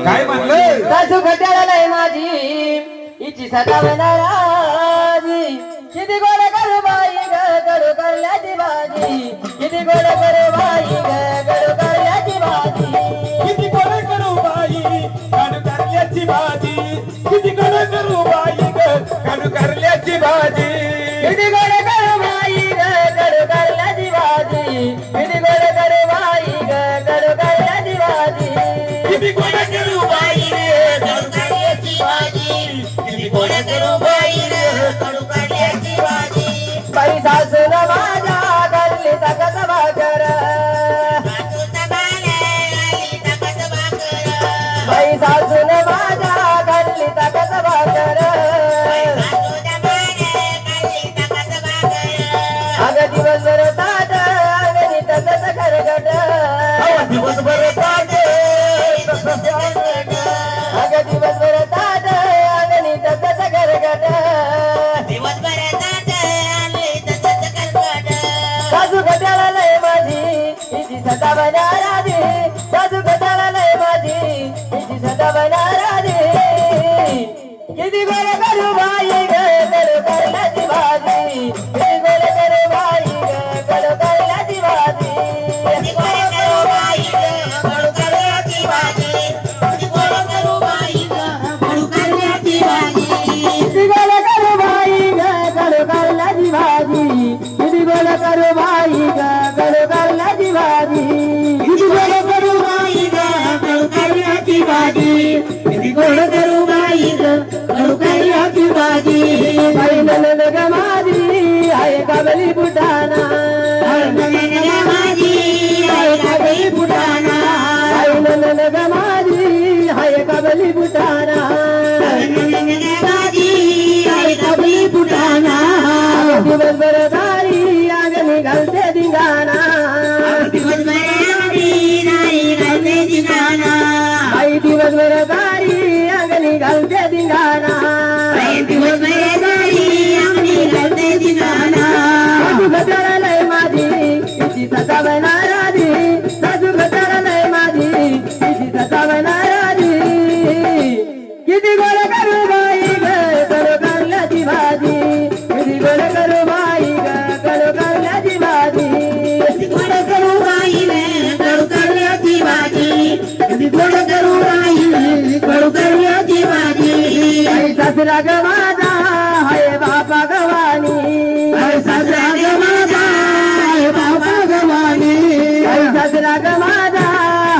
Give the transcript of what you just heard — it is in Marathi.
काय म्हणलं सासू खट्याला नाही माझी हिची सदा बनाराजी किती गोड करू बाई ग कडू करल्याची भाजी किती गोड करू बाई ग कडू करल्याची भाजी किती गोड करू बाई काढू कारल्याची भाजी किती गोड करू बाई ग काढू कारल्याची भाजी किती गोड करू बाई ग कडू करल्याची भाजी किती गोड करू बाई ग कडू करल्याची भाजी किती गोड करू बाई कडू कारल्याची भाजी किती गोड करू बाई कडू कारल्याची भाजी बाई सासून माझ्या घरली तकत भाकर बाई सासून माझ्या घरली तकत भाकर अगं दिवसभर ताट अंगणी तसंच खरगट दिवसभर ताटे अगं दिवसभर ताट अंगणी तसंच खरगट सासू गटाला लय माझी हिची सदा बनाराजी सासू गटाला लय माझी हिची सदा बनाराजी किती गोड करू बाई ग कडू करल्याची भाजी किती गोड करू बाई ग कडू करल्याची भाजी किती गोड करू बाई ग कडू करल्याची भाजी किती गोड करू बाई ग कडू करल्याची भाजी किती गोड करू बाई ग कडू करल्याची भाजी किती गोड करू बाई ग कडू करल्याची भाजी किती गोड करू बाई ग कडू करल्याची भाजी किती गोड करू बाई ग कडू करल्याची भाजी बाई ननद ग माझी आहे काबली बुटाना आहे काबली बुटाना बाई ननद ग माझी आहे काबली बुटाना दिवसभर दारी अंगणी घालते धिंगाणा बाई दिवसभर दारी अंगणी घालते धिंगाणा सासू गटाला लय माझी हिची सदा बनाराजी सासू गटाला लय माझी हिची सदा बनाराजी किती गोड करू बाई ग कडू कारल्याची भाजी किती गोड करू बाई ग कडू कारल्याची भाजी किती गोड करू बाई ग कडू कारल्याची भाजी किती गोड करू बाई कडू कारल्याची भाजी सासरा ग